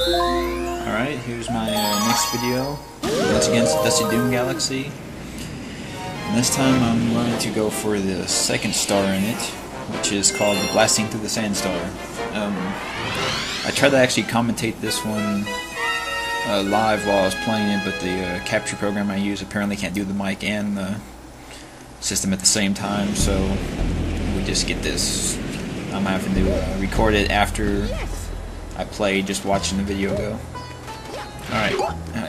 Alright, here's my next video. Once again, it's Dusty Dune Galaxy. And this time I'm going to go for the second star in it, which is called the Blasting Through the Sandstar. I tried to actually commentate this one live while I was playing it, but the capture program I use apparently can't do the mic and the system at the same time, so we just get this. I'm having to record it after I play, just watching the video go. Alright,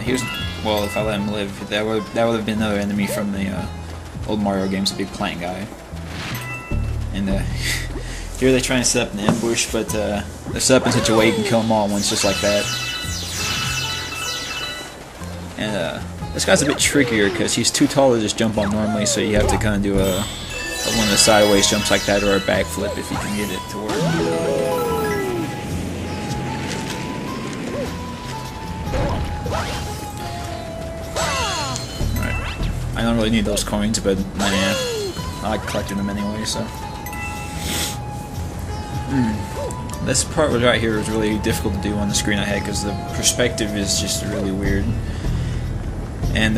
here's, well, if I let him live, that would have been another enemy from the old Mario games, a big plant guy. And here they try and set up an ambush, but they're set up in such a way you can kill them all at once, just like that. And this guy's a bit trickier because he's too tall to just jump on normally, so you have to kind of do one of the sideways jumps like that, or a backflip if you can get it to work. I don't really need those coins, but man, I like collecting them anyway, so. This part right here is really difficult to do on the screen I had because the perspective is just really weird. And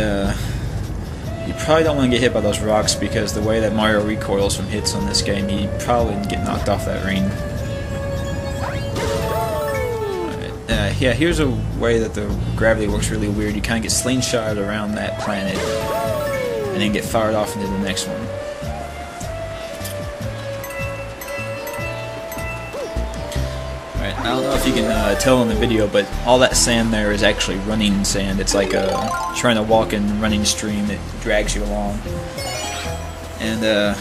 you probably don't want to get hit by those rocks because the way that Mario recoils from hits on this game, you probably get knocked off that ring. Yeah, here's a way that the gravity works really weird. You kind of get slingshotted around that planet and then get fired off into the next one. Alright, I don't know if you can tell in the video, but all that sand there is actually running sand. It's like trying to walk in a running stream that drags you along. And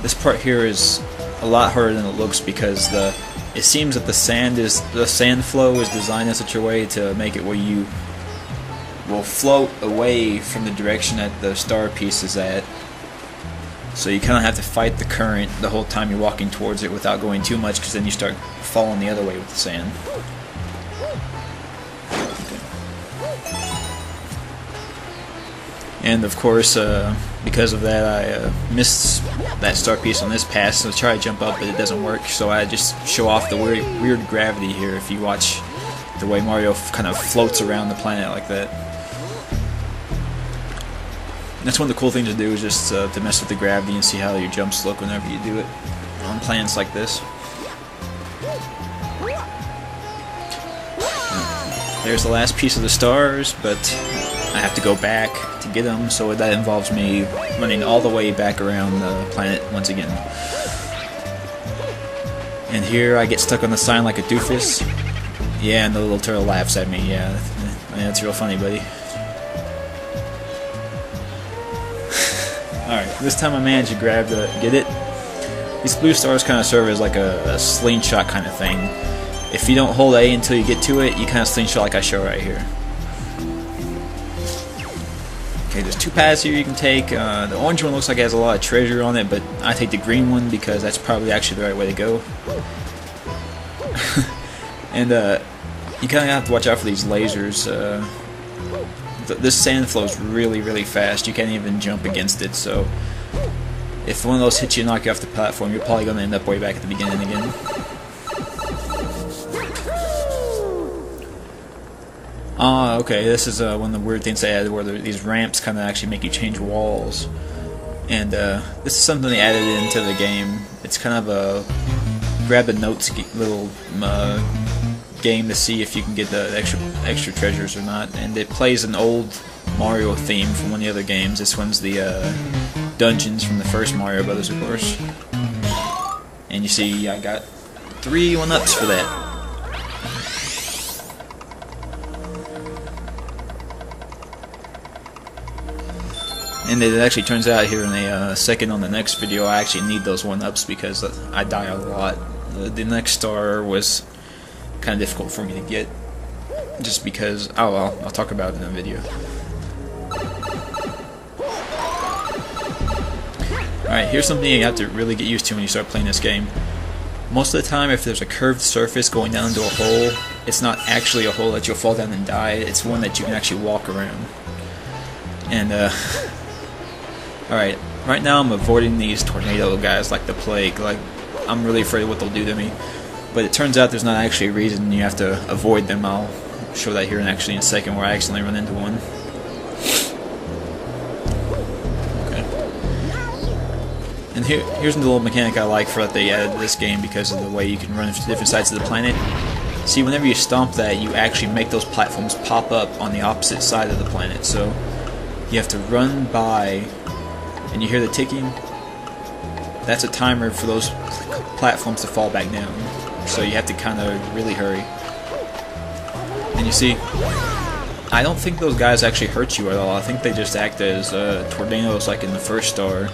this part here is a lot harder than it looks because it seems that the sand flow is designed in such a way to make it where you will float away from the direction that the star piece is at. So you kind of have to fight the current the whole time you're walking towards it without going too much, because then you start falling the other way with the sand. And of course, because of that, I missed that star piece on this pass, so I try to jump up, but it doesn't work. So I just show off the weird gravity here. If you watch the way Mario kind of floats around the planet like that. That's one of the cool things to do, is just to mess with the gravity and see how your jumps look whenever you do it on planets like this. There's the last piece of the stars, but I have to go back to get them, so that involves me running all the way back around the planet once again. And here I get stuck on the sign like a doofus. Yeah, and the little turtle laughs at me. Yeah, that's real funny, buddy. Alright, this time I managed to get it. These blue stars kind of serve as like a slingshot kind of thing. If you don't hold A until you get to it, you kind of slingshot like I show right here. Okay, there's two paths here you can take. The orange one looks like it has a lot of treasure on it, but I take the green one because that's probably actually the right way to go. And you kind of have to watch out for these lasers. This sand flows really fast. You can't even jump against it, so if one of those hits you and knock you off the platform, you're probably going to end up way back at the beginning again. Okay, this is one of the weird things they added, where these ramps kind of actually make you change walls. And this is something they added into the game. It's kind of a grab the notes little game to see if you can get the extra treasures or not. And it plays an old Mario theme from one of the other games. This one's the dungeons from the first Mario Brothers, of course. And you see I got 3 1-ups for that. And it actually turns out here in a second on the next video I actually need those 1-ups because I die a lot. The next star was kind of difficult for me to get, just because, oh well, I'll talk about it in a video. Alright, here's something you have to really get used to when you start playing this game. Most of the time, if there's a curved surface going down into a hole, it's not actually a hole that you'll fall down and die, it's one that you can actually walk around. And alright, right now I'm avoiding these tornado guys like the plague. Like, I'm really afraid of what they'll do to me. But it turns out there's not actually a reason you have to avoid them. I'll show that here in a second where I accidentally run into one. Okay. And here's the little mechanic I like for that they added to this game because of the way you can run to different sides of the planet. See, whenever you stomp that, you actually make those platforms pop up on the opposite side of the planet. So you have to run by, and you hear the ticking. That's a timer for those platforms to fall back down. So you have to kind of really hurry. And you see, I don't think those guys actually hurt you at all. I think they just act as tornadoes like in the first star.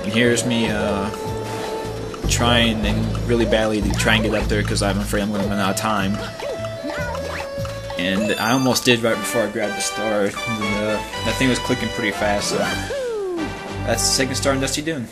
And here's me trying and really badly to try and get up there because I'm afraid I'm going to run out of time. And I almost did right before I grabbed the star. And, that thing was clicking pretty fast. So that's the second star in Dusty Dune.